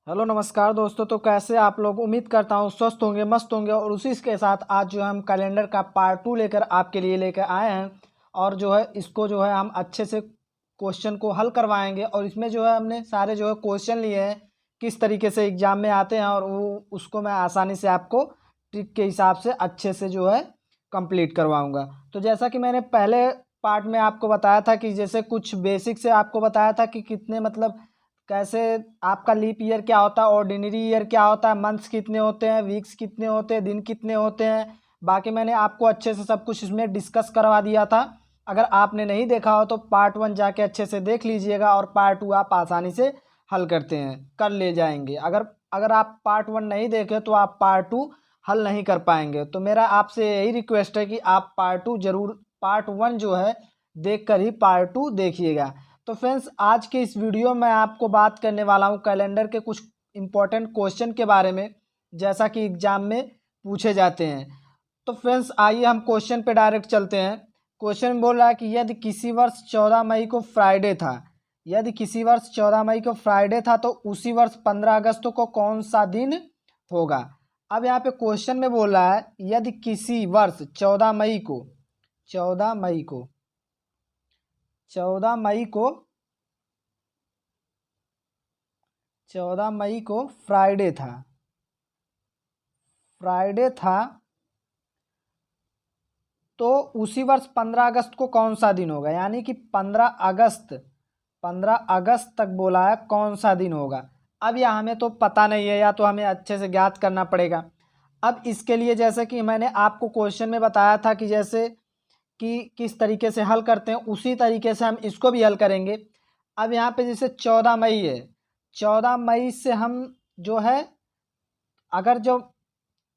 Hello नमस्कार दोस्तों। तो कैसे आप लोग? उम्मीद करता हूँ स्वस्थ होंगे, मस्त होंगे। और उसी के साथ आज जो है हम कैलेंडर का पार्ट 2 लेकर आपके लिए लेकर आए हैं। और जो है इसको जो है हम अच्छे से क्वेश्चन को हल करवाएंगे। और इसमें जो है हमने सारे जो है क्वेश्चन लिए हैं किस तरीके से एग्जाम में आते हैं, और वो उसको मैं आसानी से आपको ट्रिक के हिसाब से अच्छे से जो है कंप्लीट करवाऊँगा। तो जैसा कि मैंने पहले पार्ट में आपको बताया था कि जैसे कुछ बेसिक से आपको बताया था कि कितने मतलब कैसे आपका लीप ईयर क्या होता है, ऑर्डिनरी ईयर क्या होता है, मंथ्स कितने होते हैं, वीक्स कितने होते हैं, दिन कितने होते हैं। बाकी मैंने आपको अच्छे से सब कुछ इसमें डिस्कस करवा दिया था। अगर आपने नहीं देखा हो तो पार्ट 1 जाके अच्छे से देख लीजिएगा, और पार्ट 2 आप आसानी से हल कर ले जाएंगे। अगर अगर आप पार्ट 1 नहीं देखे तो आप पार्ट 2 हल नहीं कर पाएंगे। तो मेरा आपसे यही रिक्वेस्ट है कि आप पार्ट 2 जरूर, पार्ट 1 जो है देख कर ही पार्ट 2 देखिएगा। तो फ्रेंड्स, आज के इस वीडियो में आपको बात करने वाला हूँ कैलेंडर के कुछ इंपॉर्टेंट क्वेश्चन के बारे में, जैसा कि एग्जाम में पूछे जाते हैं। तो फ्रेंड्स, आइए हम क्वेश्चन पे डायरेक्ट चलते हैं। क्वेश्चन बोल रहा है कि यदि किसी वर्ष 14 मई को फ्राइडे था, यदि किसी वर्ष 14 मई को फ्राइडे था तो उसी वर्ष 15 अगस्त को कौन सा दिन होगा। अब यहाँ पे क्वेश्चन में बोल रहा है यदि किसी वर्ष 14 मई को 14 मई को 14 मई को 14 मई को फ्राइडे था तो उसी वर्ष 15 अगस्त को कौन सा दिन होगा। यानी कि 15 अगस्त तक बोला है कौन सा दिन होगा। अब यह हमें तो पता नहीं है, या तो हमें अच्छे से ज्ञात करना पड़ेगा। अब इसके लिए जैसे कि मैंने आपको क्वेश्चन में बताया था कि जैसे कि किस तरीके से हल करते हैं, उसी तरीके से हम इसको भी हल करेंगे। अब यहाँ पे जैसे 14 मई है, 14 मई से हम जो है, अगर जो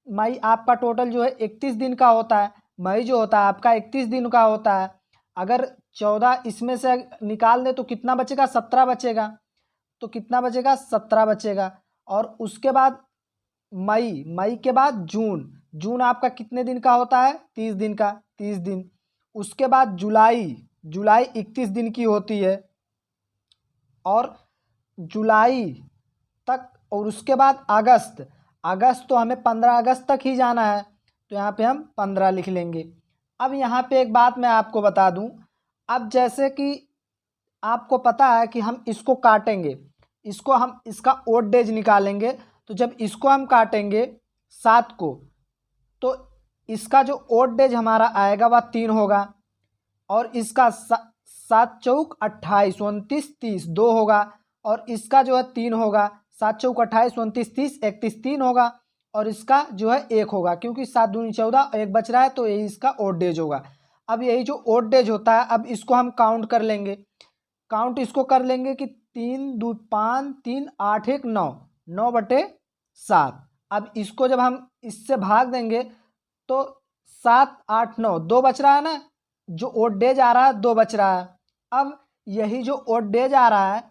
मई आपका टोटल जो है 31 दिन का होता है, मई जो होता है आपका 31 दिन का होता है। अगर 14 इसमें से निकाल दे तो कितना बचेगा? 17 बचेगा। तो कितना बचेगा? 17 बचेगा। और उसके बाद मई के बाद जून, जून आपका कितने दिन का होता है? 30 दिन का, 30 दिन। उसके बाद जुलाई, जुलाई 31 दिन की होती है, और जुलाई तक। और उसके बाद अगस्त, अगस्त तो हमें 15 अगस्त तक ही जाना है, तो यहाँ पे हम 15 लिख लेंगे। अब यहाँ पे एक बात मैं आपको बता दूँ। अब जैसे कि आपको पता है कि हम इसको काटेंगे, इसको हम इसका ओड डेज निकालेंगे। तो जब इसको हम काटेंगे 7 को, तो इसका जो ओड डेज हमारा आएगा वह 3 होगा। और इसका 7 चौक 28, 29, 30 2 होगा। और इसका जो है 3 होगा। 7 चौक 28, 29, 30, 31 3 होगा। और इसका जो है 1 होगा, क्योंकि 7 दूनी 14, 1 बच रहा है, तो यही इसका ओड डेज होगा। अब यही जो ओड डेज होता है, अब इसको हम काउंट कर लेंगे। काउंट इसको कर लेंगे कि 3 2 5 3 8 1 9, 9/7। अब इसको जब हम इससे भाग देंगे तो 7 8 9, 2 बच रहा है ना, जो ओड डेज आ रहा है 2 बच रहा है। अब यही जो ओड डेज आ रहा है,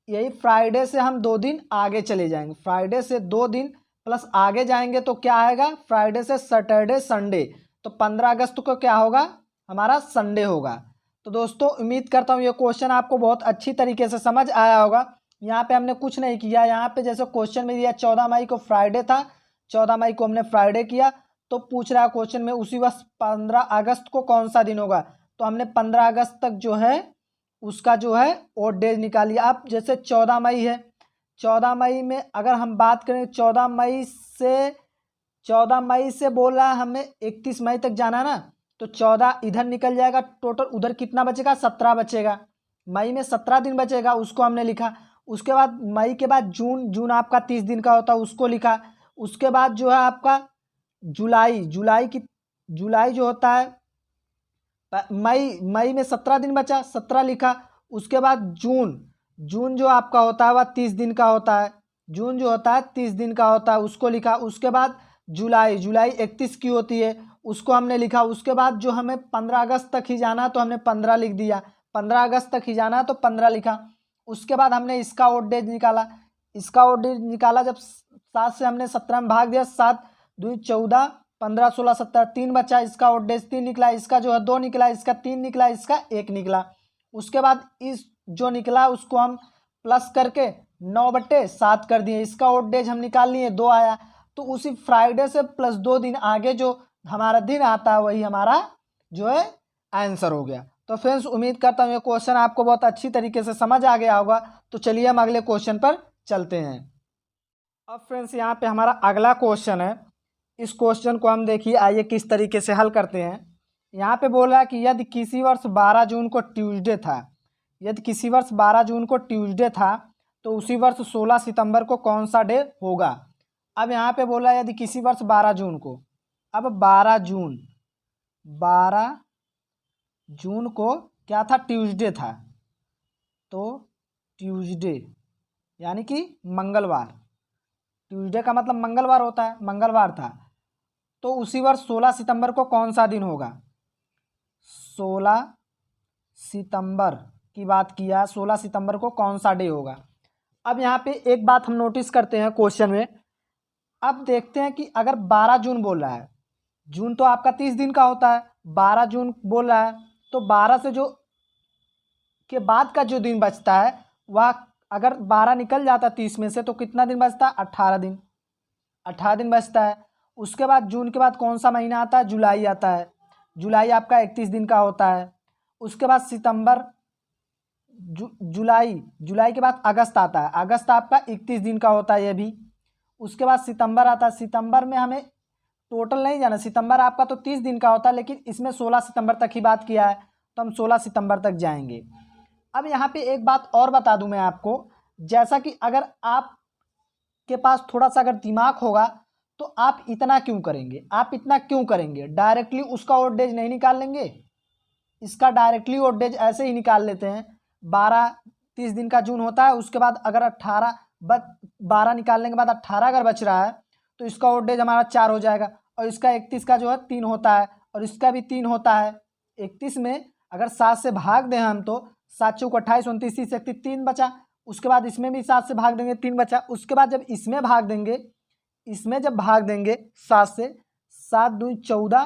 यही फ्राइडे से हम 2 दिन आगे चले जाएंगे। फ्राइडे से 2 दिन प्लस आगे जाएंगे तो क्या आएगा? फ्राइडे से सैटरडे संडे, तो 15 अगस्त को क्या होगा? हमारा संडे होगा। तो दोस्तों, उम्मीद करता हूँ ये क्वेश्चन आपको बहुत अच्छी तरीके से समझ आया होगा। यहाँ पे हमने कुछ नहीं किया। यहाँ पे जैसे क्वेश्चन में दिया 14 मई को फ्राइडे था, 14 मई को हमने फ्राइडे किया, तो पूछ रहा है क्वेश्चन में उसी वर्ष 15 अगस्त को कौन सा दिन होगा। तो हमने 15 अगस्त तक जो है उसका जो है ओड डेज निकालिए। आप जैसे 14 मई है, 14 मई में अगर हम बात करें 14 मई से बोल रहा है हमें 31 मई तक जाना है ना, तो 14 इधर निकल जाएगा, टोटल उधर कितना बचेगा? 17 बचेगा। मई में 17 दिन बचेगा, उसको हमने लिखा। उसके बाद मई के बाद जून, जून आपका 30 दिन का होता है, उसको लिखा। उसके बाद जो है आपका जुलाई, जुलाई जो होता है, मई में 17 दिन बचा, 17 लिखा। उसके बाद जून, जून जो आपका होता है वह 30 दिन का होता है, जून जो होता है 30 दिन का होता है, उसको लिखा। उसके बाद जुलाई, जुलाई 31 की होती है, उसको हमने लिखा। उसके बाद जो हमें 15 अगस्त तक ही जाना तो हमने 15 लिख दिया, 15 अगस्त तक ही जाना तो 15 लिखा। उसके बाद हमने इसका ओड डेज निकाला, इसका ओड डेज निकाला जब 7 से हमने 17 में भाग दिया, 7 2 14 15 16 17, 3 बचा, इसका ओड डेज 3 निकला, इसका जो है 2 निकला, इसका 3 निकला, इसका 1 निकला। उसके बाद इस जो निकला उसको हम प्लस करके 9/7 कर दिए, इसका ओड डेज हम निकाल लिए 2 आया, तो उसी फ्राइडे से प्लस 2 दिन आगे जो हमारा दिन आता है वही हमारा जो है आंसर हो गया। तो फ्रेंड्स उम्मीद करता हूँ ये क्वेश्चन आपको बहुत अच्छी तरीके से समझ आ गया होगा। तो चलिए हम अगले क्वेश्चन पर चलते हैं। अब फ्रेंड्स यहाँ पे हमारा अगला क्वेश्चन है, इस क्वेश्चन को हम देखिए आइए किस तरीके से हल करते हैं। यहाँ पे बोल रहा है कि यदि किसी वर्ष 12 जून को ट्यूसडे था, यदि किसी वर्ष 12 जून को ट्यूसडे था तो उसी वर्ष 16 सितंबर को कौन सा डे होगा। अब यहाँ पे बोला यदि किसी वर्ष 12 जून को, अब 12 जून को क्या था, ट्यूसडे था, तो ट्यूसडे यानी कि मंगलवार, ट्यूसडे का मतलब मंगलवार होता है, मंगलवार था, तो उसी वर्ष 16 सितंबर को कौन सा दिन होगा। 16 सितंबर की बात किया, 16 सितंबर को कौन सा डे होगा। अब यहाँ पे एक बात हम नोटिस करते हैं क्वेश्चन में, अब देखते हैं कि अगर 12 जून बोल रहा है, जून तो आपका 30 दिन का होता है, 12 जून बोल रहा है तो 12 से जो के बाद का जो दिन बचता है वह अगर 12 निकल जाता 30 में से तो कितना दिन बचता है, 18 दिन, 18 दिन बचता है। उसके बाद जून के बाद कौन सा महीना आता है, जुलाई आता है, जुलाई आपका 31 दिन का होता है। उसके बाद सितंबर, जुलाई के बाद अगस्त आता है, अगस्त आपका 31 दिन का होता है ये भी। उसके बाद सितंबर आता है, सितंबर में हमें टोटल नहीं जाना, सितंबर आपका तो 30 दिन का होता है लेकिन इसमें 16 सितंबर तक ही बात किया है तो हम 16 सितंबर तक जाएंगे। अब यहाँ पे एक बात और बता दूं मैं आपको, जैसा कि अगर आप के पास थोड़ा सा अगर दिमाग होगा तो आप इतना क्यों करेंगे, आप इतना क्यों करेंगे, डायरेक्टली उसका ओड डेज नहीं निकाल लेंगे, इसका डायरेक्टली ओड डेज ऐसे ही निकाल लेते हैं। 30 दिन का जून होता है, उसके बाद अगर 12 निकालने के बाद 18 अगर बच रहा है तो इसका ओड डेज हमारा 4 हो जाएगा, और इसका 31 का जो है 3 होता है, और इसका भी 3 होता है। 31 में अगर 7 से भाग दें हम तो 7 चौक 28, 29, 30, 31, 3 बचा। उसके बाद इसमें भी 7 से भाग देंगे, 3 बचा। उसके बाद जब इसमें भाग देंगे, इसमें जब भाग देंगे 7 से, 7 दूनी 14,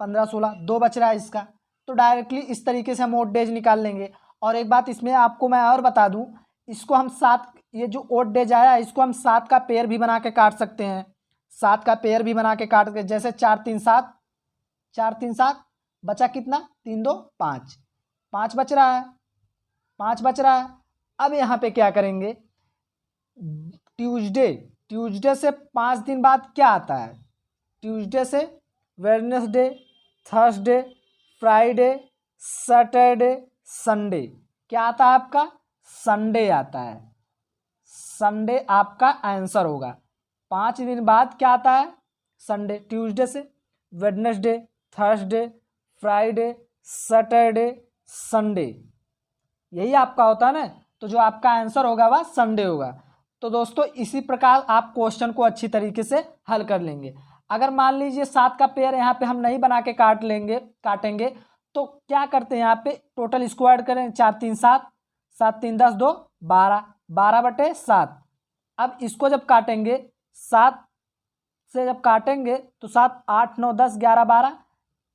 15, 16, 2 बच रहा है इसका, तो डायरेक्टली इस तरीके से हम ओड डेज निकाल लेंगे। और एक बात इसमें आपको मैं और बता दूं, इसको हम 7, ये जो ओड डेज आया इसको हम 7 का पेयर भी बना के काट सकते हैं, 7 का पेयर भी बना के काट के, जैसे 4 3 7, 4 3 7 बचा कितना, 3 2 5, 5 बच रहा है, 5 बच रहा है। अब यहाँ पे क्या करेंगे, ट्यूसडे से 5 दिन बाद क्या आता है, ट्यूसडे से Wednesday, Thursday, Friday, Saturday, Sunday, क्या आता है आपका, संडे आता है, संडे आपका आंसर होगा। 5 दिन बाद क्या आता है, संडे। ट्यूसडे से Wednesday, Thursday, Friday, Saturday, Sunday, यही आपका होता है ना, तो जो आपका आंसर होगा वह संडे होगा। तो दोस्तों इसी प्रकार आप क्वेश्चन को अच्छी तरीके से हल कर लेंगे। अगर मान लीजिए 7 का पेयर यहाँ पे हम नहीं बना के काटेंगे तो क्या करते हैं, यहाँ पे टोटल इसको ऐड करें, 4 3 7, 7 3 10 2 12, 12/7। अब इसको जब काटेंगे 7 से जब काटेंगे तो 7 8 9 10 11 12,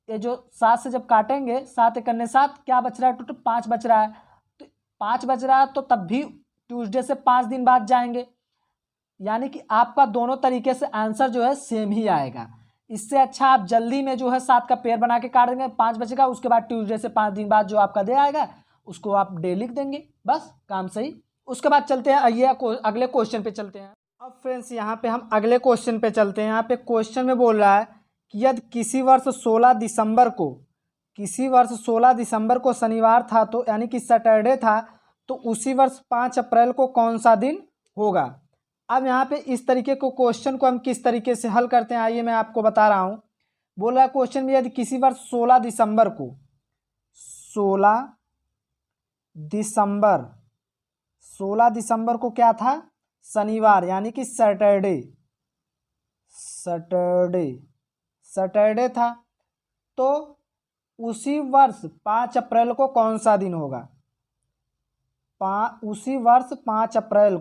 ये जो 7 से जब काटेंगे 7 एक 7, क्या बच रहा है, टोटल 5 बच रहा है। तो 5 बच रहा है तो तब भी ट्यूसडे से 5 दिन बाद जाएंगे, यानी कि आपका दोनों तरीके से आंसर जो है सेम ही आएगा। इससे अच्छा आप जल्दी में जो है 7 का पेयर बना के काट देंगे, 5 बचेगा, उसके बाद ट्यूसडे से 5 दिन बाद जो आपका डे आएगा उसको आप डे लिख देंगे, बस काम सही। उसके बाद चलते हैं, आइए अगले क्वेश्चन पे चलते हैं। अब फ्रेंड्स यहाँ पे हम अगले क्वेश्चन पे चलते हैं। यहाँ पे क्वेश्चन में बोल रहा है कि यदि किसी वर्ष 16 दिसंबर को शनिवार था, तो यानी कि सैटरडे था, तो उसी वर्ष 5 अप्रैल को कौन सा दिन होगा। अब यहाँ पे इस तरीके को क्वेश्चन को हम किस तरीके से हल करते हैं आइए मैं आपको बता रहा हूँ। बोल रहा है क्वेश्चन में यदि किसी वर्ष 16 दिसंबर को क्या था, शनिवार यानी कि सैटरडे था, तो उसी वर्ष 5 अप्रैल को कौन सा दिन होगा। उसी वर्ष 5 अप्रैल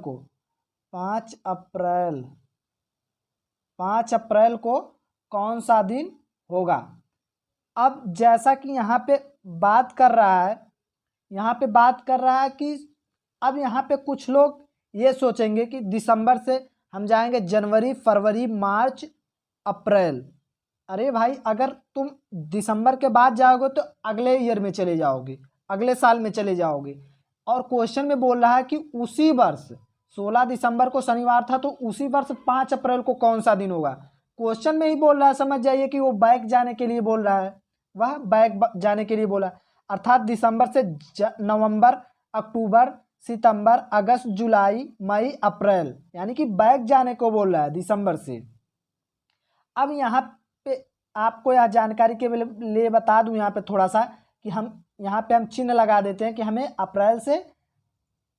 को कौन सा दिन होगा। अब जैसा कि यहाँ पे बात कर रहा है कि अब यहाँ पे कुछ लोग ये सोचेंगे कि दिसंबर से हम जाएंगे जनवरी, फरवरी, मार्च, अप्रैल। अरे भाई, अगर तुम दिसंबर के बाद जाओगे तो अगले ईयर में चले जाओगे, अगले साल में चले जाओगे। और क्वेश्चन में बोल रहा है कि उसी वर्ष 16 दिसंबर को शनिवार था, तो उसी वर्ष 5 अप्रैल को कौन सा दिन होगा। क्वेश्चन में ही बोल रहा है, समझ जाइए कि वो बैक जाने के लिए बोल रहा है, वह बैक जाने के लिए बोला। अर्थात दिसंबर से नवंबर, अक्टूबर, सितंबर, अगस्त, जुलाई, मई, अप्रैल, यानी कि बैक जाने को बोल रहा है दिसंबर से। अब यहाँ पे आपको यह जानकारी के लिए बता दूं यहाँ पे थोड़ा सा कि हम यहाँ पे हम चिन्ह लगा देते हैं कि हमें अप्रैल से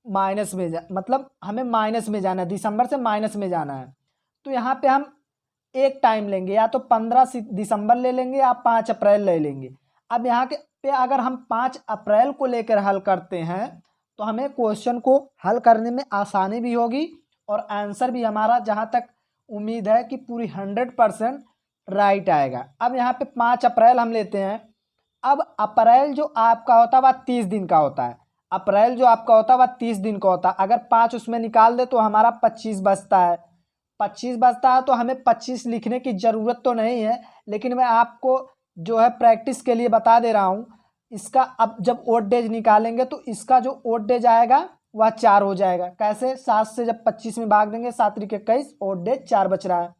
माइनस में मतलब हमें माइनस में जाना है, दिसंबर से माइनस में जाना है। तो यहाँ पे हम एक टाइम लेंगे, या तो 15 दिसंबर ले लेंगे या 5 अप्रैल ले लेंगे। अब यहाँ के पे अगर हम 5 अप्रैल को लेकर हल करते हैं तो हमें क्वेश्चन को हल करने में आसानी भी होगी और आंसर भी हमारा जहाँ तक उम्मीद है कि पूरी 100% राइट आएगा। अब यहाँ पे 5 अप्रैल हम लेते हैं। अब अप्रैल जो आपका होता है वह 30 दिन का होता है। अप्रैल जो आपका होता है वह 30 दिन का होता है। अगर 5 उसमें निकाल दे तो हमारा 25 बचता है। 25 बचता है तो हमें 25 लिखने की ज़रूरत तो नहीं है, लेकिन मैं आपको जो है प्रैक्टिस के लिए बता दे रहा हूँ। इसका अब जब ओड डेज निकालेंगे तो इसका जो ओड डेज आएगा वह 4 हो जाएगा। कैसे? 7 से जब 25 में भाग देंगे, 7 त्रिक 21, ओड डेज 4 बच रहा है।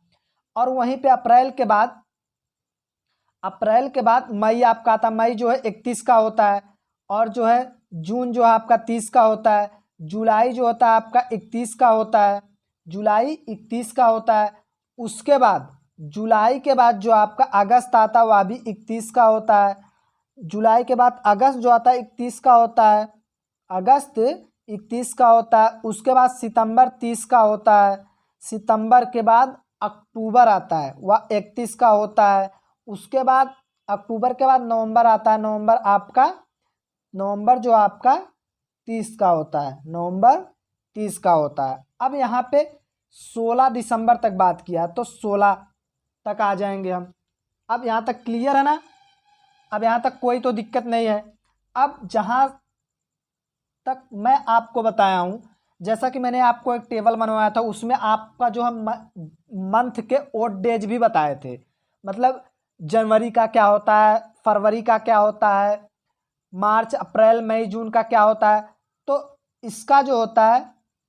और वहीं पे अप्रैल के बाद मई आपका आता है। मई जो है 31 का होता है, और जो है जून जो है आपका 30 का होता है। जुलाई जो होता है आपका 31 का होता है, जुलाई 31 का होता है। उसके बाद जुलाई के बाद जो आपका अगस्त आता है वह भी 31 का होता है। जुलाई के बाद अगस्त जो आता है 31 का होता है, अगस्त 31 का होता है। उसके बाद सितंबर 30 का होता है। सितंबर के बाद अक्टूबर आता है, वह 31 का होता है। उसके बाद अक्टूबर के बाद नवंबर आता है। नवंबर जो आपका 30 का होता है, नवंबर 30 का होता है। अब यहाँ पे 16 दिसंबर तक बात किया तो 16 तक आ जाएंगे हम। अब यहाँ तक क्लियर है ना? अब यहाँ तक कोई तो दिक्कत नहीं है। अब जहाँ तक मैं आपको बताया हूँ, जैसा कि मैंने आपको एक टेबल बनवाया था, उसमें आपका जो हम मंथ के ओड डेज भी बताए थे। मतलब जनवरी का क्या होता है, फरवरी का क्या होता है, मार्च, अप्रैल, मई, जून का क्या होता है। तो इसका जो होता है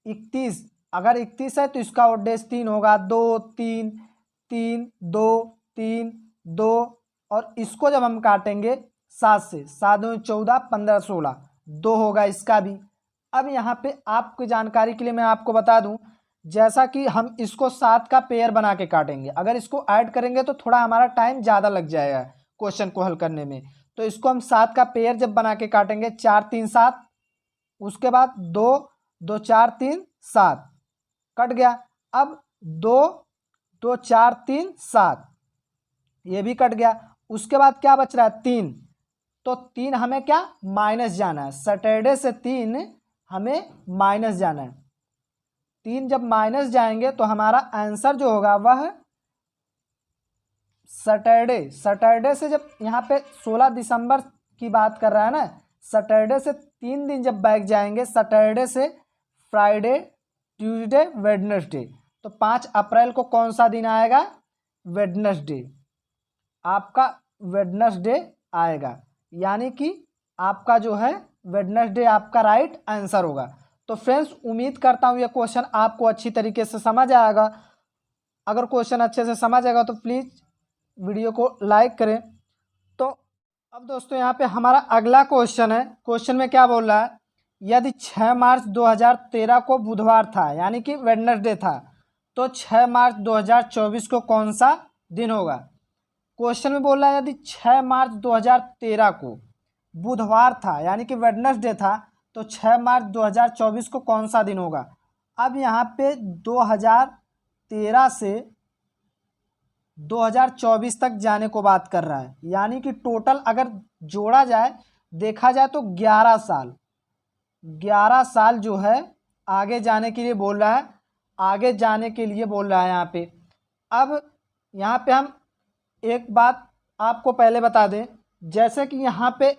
31, अगर 31 है तो इसका ओड डेज 3 होगा। 2, 3, 3, 2, 3, 2, और इसको जब हम काटेंगे 7 से, 7 दूनी 14, 15, 16, 2 होगा इसका भी। अब यहाँ पे आपकी जानकारी के लिए मैं आपको बता दूं, जैसा कि हम इसको 7 का पेयर बना के काटेंगे, अगर इसको ऐड करेंगे तो थोड़ा हमारा टाइम ज़्यादा लग जाएगा क्वेश्चन को हल करने में। तो इसको हम 7 का पेयर जब बना के काटेंगे, 4, 3, 7, उसके बाद 2, 2, 4, 3, 7 कट गया। अब 2, 2, 4, 3, 7 ये भी कट गया। उसके बाद क्या बच रहा है? 3। तो 3 हमें क्या माइनस जाना है, सैटरडे से 3 हमें माइनस जाना है। 3 जब माइनस जाएंगे तो हमारा आंसर जो होगा वह सैटरडे से, जब यहाँ पे 16 दिसंबर की बात कर रहा है ना, सैटरडे से 3 दिन जब बैक जाएंगे, सैटरडे से फ्राइडे, ट्यूसडे, वेडनेसडे, तो 5 अप्रैल को कौन सा दिन आएगा? वेडनेसडे। आपका वेडनेसडे आएगा, यानी कि आपका जो है वेडनेसडे आपका राइट आंसर होगा। तो फ्रेंड्स, उम्मीद करता हूँ यह क्वेश्चन आपको अच्छी तरीके से समझ आएगा। अगर क्वेश्चन अच्छे से समझ आएगा तो प्लीज़ वीडियो को लाइक करें। तो अब दोस्तों यहाँ पे हमारा अगला क्वेश्चन है। क्वेश्चन में क्या बोल रहा है? यदि 6 मार्च 2013 को बुधवार था, यानी कि वेडनेसडे था, तो 6 मार्च 2024 को कौन सा दिन होगा? क्वेश्चन में बोल रहा है यदि 6 मार्च 2013 को बुधवार था, यानी कि वेडनेसडे था, तो 6 मार्च 2024 को कौन सा दिन होगा? अब यहाँ पे 2013 से 2024 तक जाने को बात कर रहा है, यानी कि टोटल अगर जोड़ा जाए, देखा जाए तो 11 साल जो है आगे जाने के लिए बोल रहा है, आगे जाने के लिए बोल रहा है यहाँ पे। अब यहाँ पे हम एक बात आपको पहले बता दें, जैसे कि यहाँ पे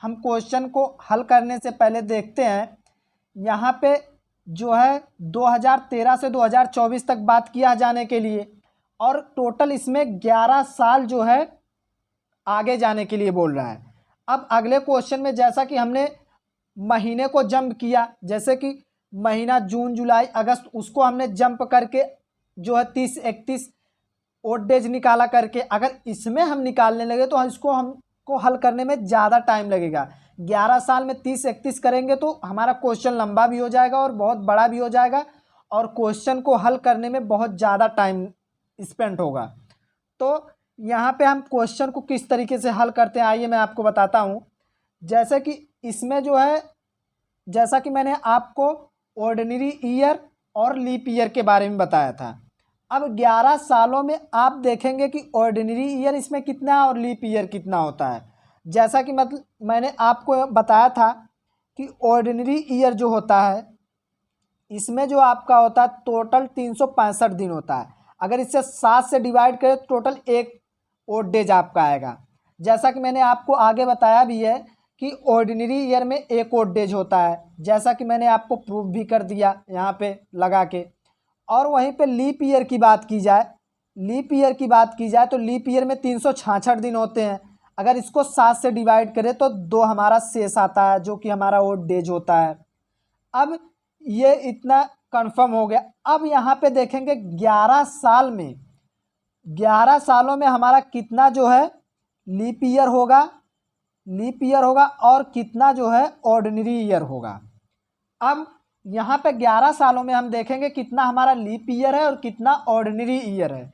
हम क्वेश्चन को हल करने से पहले देखते हैं, यहाँ पे जो है 2013 से 2024 तक बात किया जाने के लिए, और टोटल इसमें 11 साल जो है आगे जाने के लिए बोल रहा है। अब अगले क्वेश्चन में जैसा कि हमने महीने को जंप किया, जैसे कि महीना जून जुलाई अगस्त, उसको हमने जंप करके जो है 30-31 ओड डेज निकाला करके, अगर इसमें हम निकालने लगे तो इसको हमको हल करने में ज़्यादा टाइम लगेगा। 11 साल में 30-31 करेंगे तो हमारा क्वेश्चन लंबा भी हो जाएगा और बहुत बड़ा भी हो जाएगा, और क्वेश्चन को हल करने में बहुत ज़्यादा टाइम स्पेंड होगा। तो यहाँ पे हम क्वेश्चन को किस तरीके से हल करते हैं, आइए मैं आपको बताता हूँ। जैसे कि इसमें जो है, जैसा कि मैंने आपको ऑर्डिनरी ईयर और लीप ईयर के बारे में बताया था। अब 11 सालों में आप देखेंगे कि ऑर्डिनरी ईयर इसमें कितना है और लीप ईयर कितना होता है। जैसा कि मतलब मैंने आपको बताया था कि ऑर्डिनरी ईयर जो होता है इसमें जो आपका होता है टोटल 365 दिन होता है। अगर इससे 7 से डिवाइड करें तो टोटल एक ओड डेज आपका आएगा। जैसा कि मैंने आपको आगे बताया भी है कि ऑर्डिनरी ईयर में एक ओड डेज होता है, जैसा कि मैंने आपको प्रूफ भी कर दिया यहाँ पे लगा के। और वहीं पे लीप ईयर की बात की जाए, तो लीप ईयर में 366 दिन होते हैं। अगर इसको 7 से डिवाइड करें तो 2 हमारा शेष आता है, जो कि हमारा ओड डेज होता है। अब ये इतना कंफर्म हो गया। अब यहाँ पे देखेंगे 11 सालों में हमारा कितना जो है लीप ईयर होगा और कितना जो है ऑर्डिनरी ईयर होगा। अब यहाँ पे 11 सालों में हम देखेंगे कितना हमारा लीप ईयर है और कितना ऑर्डिनरी ईयर है।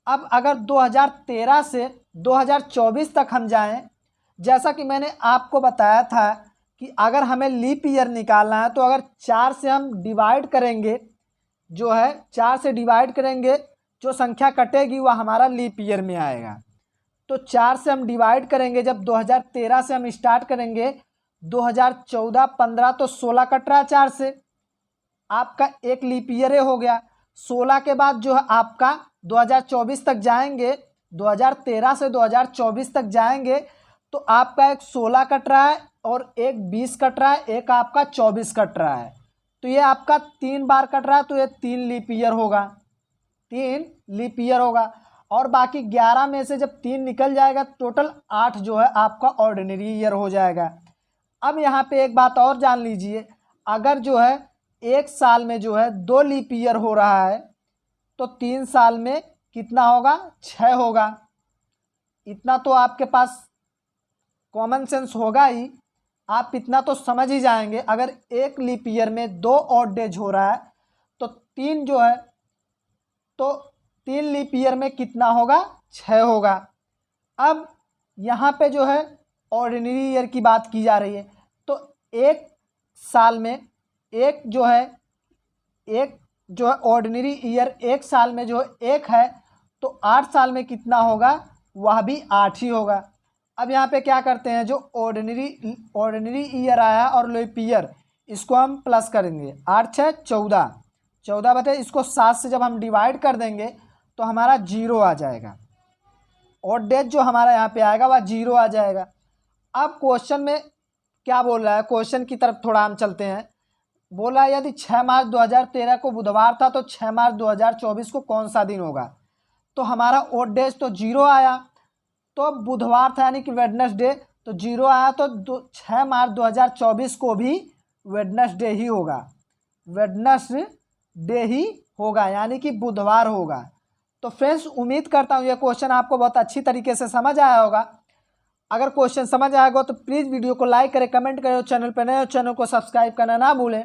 अब अगर 2013 से 2024 तक हम जाएं, जैसा कि मैंने आपको बताया था कि अगर हमें लीप ईयर निकालना है तो अगर 4 से हम डिवाइड करेंगे, जो है 4 से डिवाइड करेंगे, जो संख्या कटेगी वह हमारा लीप ईयर में आएगा। तो 4 से हम डिवाइड करेंगे, जब 2013 से हम स्टार्ट करेंगे 2014, 15 तो 16 कट रहा है 4 से, आपका एक लीप ईयर हो गया। 16 के बाद जो है आपका 2024 तक जाएंगे, 2013 से 2024 तक जाएंगे तो आपका एक 16 कट रहा है और एक 20 कट रहा है, एक आपका 24 कट रहा है। तो ये आपका 3 बार कट रहा है, तो ये 3 लीप ईयर होगा। और बाकी 11 में से जब 3 निकल जाएगा टोटल 8 जो है आपका ऑर्डिनरी ईयर हो जाएगा। अब यहाँ पे एक बात और जान लीजिए, अगर जो है एक साल में जो है 2 लीप ईयर हो रहा है तो 3 साल में कितना होगा, 6 होगा। इतना तो आपके पास कॉमन सेंस होगा ही, आप इतना तो समझ ही जाएंगे। अगर एक लीप ईयर में 2 ऑड डेज हो रहा है तो 3 जो है, तो 3 लीप ईयर में कितना होगा, 6 होगा। अब यहाँ पे जो है ऑर्डिनरी ईयर की बात की जा रही है, तो एक साल में एक जो है ऑर्डिनरी ईयर एक साल में जो एक है, तो 8 साल में कितना होगा, वह भी 8 ही होगा। अब यहाँ पे क्या करते हैं, जो ऑर्डिनरी ईयर आया और लीप ईयर, इसको हम प्लस करेंगे। 8 6 14 बटे इसको 7 से जब हम डिवाइड कर देंगे तो हमारा 0 आ जाएगा। और डेज जो हमारा यहाँ पे आएगा वह 0 आ जाएगा। अब क्वेश्चन में क्या बोल रहा है, क्वेश्चन की तरफ थोड़ा हम चलते हैं। बोला यदि 6 मार्च 2013 को बुधवार था तो 6 मार्च 2024 को कौन सा दिन होगा। तो हमारा ओड डेज तो 0 आया, तो बुधवार था यानी कि वेडनेसडे, तो 0 आया तो 6 मार्च 2024 को भी वेडनेसडे ही होगा यानी कि बुधवार होगा। तो फ्रेंड्स उम्मीद करता हूँ यह क्वेश्चन आपको बहुत अच्छी तरीके से समझ आया होगा। अगर क्वेश्चन समझ आएगा तो प्लीज़ वीडियो को लाइक करें, कमेंट करें, चैनल पर नए हो चैनल को सब्सक्राइब करना ना भूलें।